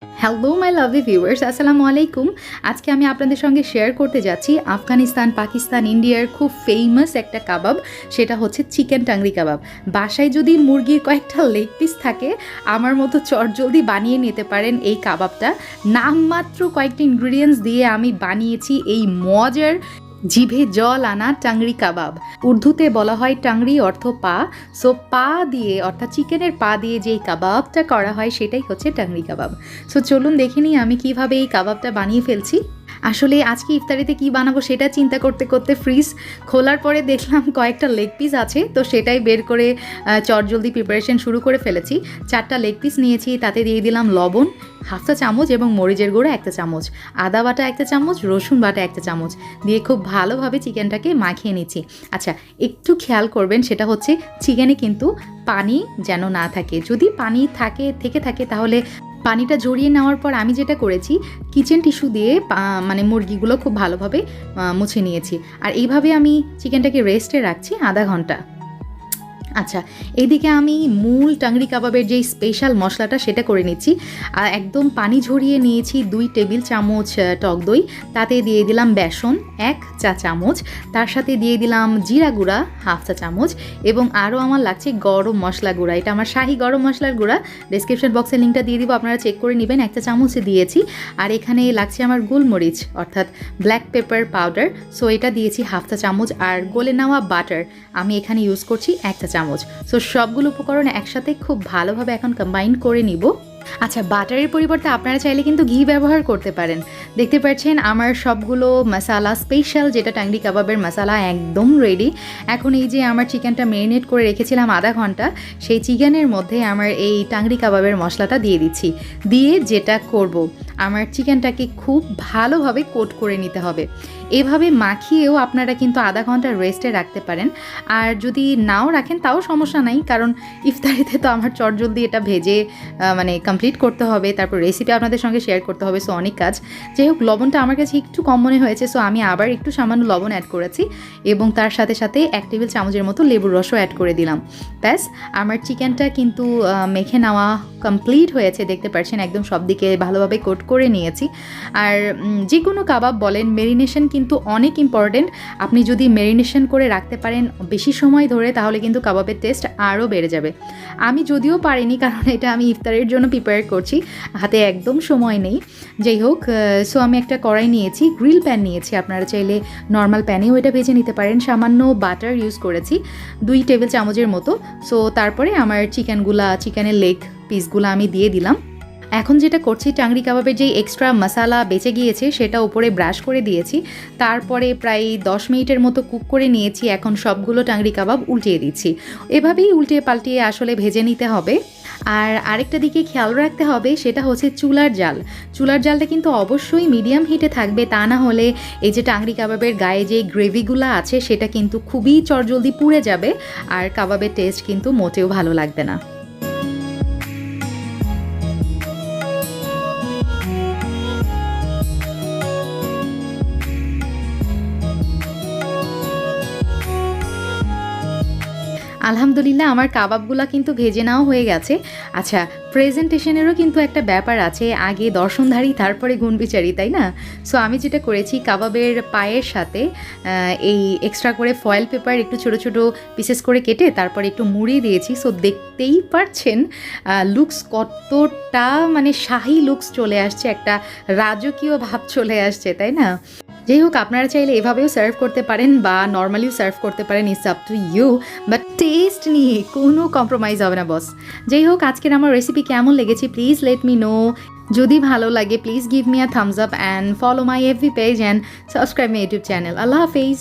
Hello my lovely viewers, আসসালামু আলাইকুম। আজকে আমি আপনাদের সঙ্গে শেয়ার করতে যাচ্ছি আফগানিস্তান, পাকিস্তান, ইন্ডিয়ার খুব ফেমাস একটা কাবাব, সেটা হচ্ছে চিকেন টাংরি কাবাব। বাসায় যদি মুরগির কয়েকটা লেগ পিস থাকে, আমার মতো চটজলদি বানিয়ে নিতে পারেন এই কাবাবটা। নামমাত্র কয়েকটি ইনগ্রিডিয়েন্টস দিয়ে আমি বানিয়েছি এই মজার জিভে জল আনা টাংরি কাবাব। উর্দুতে বলা হয় টাংরি অর্থ পা। সো পা দিয়ে অর্থাৎ চিকেনের পা দিয়ে যেই কাবাবটা করা হয় সেটাই হচ্ছে টাংরি কাবাব। সো চলুন দেখে নিই আমি কিভাবে এই কাবাবটা বানিয়ে ফেলছি। আসলে আজকে ইফতারিতে কি বানাবো সেটা চিন্তা করতে করতে ফ্রিজ খোলার পরে দেখলাম কয়েকটা লেগ পিস আছে, তো সেটাই বের করে চটজলদি প্রিপারেশন শুরু করে ফেলেছি। 4টা লেগ পিস নিয়েছি, তাতে দিয়ে দিলাম লবণ 1/2 চামচ এবং মরিচের গুঁড়ো 1 চামচ, আদা বাটা 1 চামচ, রসুন বাটা 1 চামচ দিয়ে খুব ভালোভাবে চিকেনটাকে মাখিয়ে নিচ্ছি। আচ্ছা, একটু খেয়াল করবেন, সেটা হচ্ছে চিকেনে কিন্তু পানি যেন না থাকে। যদি পানি থেকে থাকে তাহলে পানিটা ঝরিয়ে নেওয়ার পর আমি যেটা করেছি, কিচেন টিস্যু দিয়ে মানে মুরগিগুলো খুব ভালোভাবে মুছে নিয়েছি। আর এইভাবে আমি চিকেনটাকে রেস্টে রাখছি আধা ঘন্টা। আচ্ছা, এইদিকে আমি মূল টাংরি কাবাবের যেই স্পেশাল মশলাটা সেটা করে নিচ্ছি। একদম পানি ঝরিয়ে নিয়েছি 2 টেবিল চামচ টক দই, তাতে দিয়ে দিলাম বেসন 1 চা চামচ, তার সাথে দিয়ে দিলাম জিরা গুঁড়া 1/2 চা চামচ এবং আরও আমার লাগছে গরম মশলা গুঁড়া। এটা আমার শাহি গরম মশলার গুঁড়া, ডেসক্রিপশন বক্সে লিঙ্কটা দিয়ে দিব, আপনারা চেক করে নেবেন। 1 চা চামচে দিয়েছি। আর এখানে লাগছে আমার গোলমরিচ অর্থাৎ ব্ল্যাক পেপার পাউডার, সো এটা দিয়েছি 1/2 চা চামচ। আর গলে নেওয়া বাটার আমি এখানে ইউজ করছি 1 চা চামচ। সো সবগুলো উপকরণ একসাথে খুব ভালোভাবে এখন কম্বাইন করে নিব। আচ্ছা, বাটারের পরিবর্তে আপনারা চাইলে কিন্তু ঘি ব্যবহার করতে পারেন। দেখতে পাচ্ছেন আমার সবগুলো মশালা স্পেশাল যেটা টাংরি কাবাবের মশালা একদম রেডি। এখন এই যে আমার চিকেনটা ম্যারিনেট করে রেখেছিলাম আধা ঘন্টা, সেই চিকেনের মধ্যে আমার এই টাংরি কাবাবের মশলাটা দিয়ে দিচ্ছি। দিয়ে যেটা করব, আমার চিকেনটাকে খুব ভালোভাবে কোট করে নিতে হবে। এভাবে মাখিয়েও আপনারা কিন্তু আধা ঘন্টা রেস্টে রাখতে পারেন। আর যদি নাও রাখেন তাও সমস্যা নাই, কারণ ইফতারিতে তো আমার চটজলদি এটা ভেজে মানে কমপ্লিট করতে হবে, তারপর রেসিপি আপনাদের সঙ্গে শেয়ার করতে হবে, সো অনেক কাজ। যাই হোক, লবণটা আমার কাছে একটু কম মনে হয়েছে, সো আমি আবার একটু সামান্য লবণ অ্যাড করেছি এবং তার সাথে সাথে 1 টেবিল চামচের মতো লেবুর রসও অ্যাড করে দিলাম। ব্যাস, আমার চিকেনটা কিন্তু মেখে নেওয়া কমপ্লিট হয়েছে। দেখতে পাচ্ছেন একদম সব দিকে ভালোভাবে কোট করে নিয়েছি। আর যে কোনো কাবাব বলেন, মেরিনেশন কিন্তু অনেক ইম্পর্টেন্ট। আপনি যদি মেরিনেশন করে রাখতে পারেন বেশি সময় ধরে, তাহলে কিন্তু কাবাবের টেস্ট আরও বেড়ে যাবে। আমি যদিও পারিনি, কারণ এটা আমি ইফতারের জন্য প্রিপেয়ার করছি, হাতে একদম সময় নেই। যাই হোক, সো আমি একটা কড়াই নিয়েছি, গ্রিল প্যান নিয়েছি, আপনারা চাইলে নর্মাল প্যানেও এটা ভেজে নিতে পারেন। সামান্য বাটার ইউজ করেছি 2 টেবিল চামচের মতো। সো তারপরে আমার চিকেনের লেগ পিসগুলো আমি দিয়ে দিলাম। এখন যেটা করছি, টাংরি কাবাবের যেই এক্সট্রা মশালা বেঁচে গিয়েছে সেটা উপরে ব্রাশ করে দিয়েছি। তারপরে প্রায় 10 মিনিটের মতো কুক করে নিয়েছি। এখন সবগুলো টাংরি কাবাব উল্টিয়ে দিচ্ছি। এভাবেই উল্টিয়ে পাল্টিয়ে আসলে ভেজে নিতে হবে। আর আরেকটা দিকে খেয়াল রাখতে হবে, সেটা হচ্ছে চুলার জালটা কিন্তু অবশ্যই মিডিয়াম হিটে থাকবে, তা না হলে এই যে টাংরি কাবাবের গায়ে যে গ্রেভিগুলো আছে সেটা কিন্তু খুবই চটজলদি পুড়ে যাবে, আর কাবাবের টেস্ট কিন্তু মোটেও ভালো লাগবে না। আলহামদুলিল্লাহ, আমার কাবাবগুলো কিন্তু ভেজে নেওয়া হয়ে গেছে। আচ্ছা, প্রেজেন্টেশনেরও কিন্তু একটা ব্যাপার আছে, আগে দর্শনধারী তারপরে গুণবিচারী, তাই না? সো আমি যেটা করেছি, কাবাবের পায়ের সাথে এই এক্সট্রা করে ফয়েল পেপার একটু ছোটো ছোটো পিসেস করে কেটে তারপরে একটু মুড়িয়ে দিয়েছি। সো দেখতেই পারছেন লুকস কতটা মানে শাহি লুকস চলে আসছে, একটা রাজকীয় ভাব চলে আসছে, তাই না? যাই হোক, আপনারা চাইলে এভাবেও সার্ভ করতে পারেন বা নর্মালিও সার্ভ করতে পারেন, it's up to you, but test নিয়ে কোনো কম্প্রোমাইজ হবে না বস। যাই হোক, আজকের আমার রেসিপি কেমন লেগেছে প্লিজ লেট মি নো। যদি ভালো লাগে please give me a thumbs up and follow my FB page and subscribe my YouTube channel. আল্লাহ হাফেজ।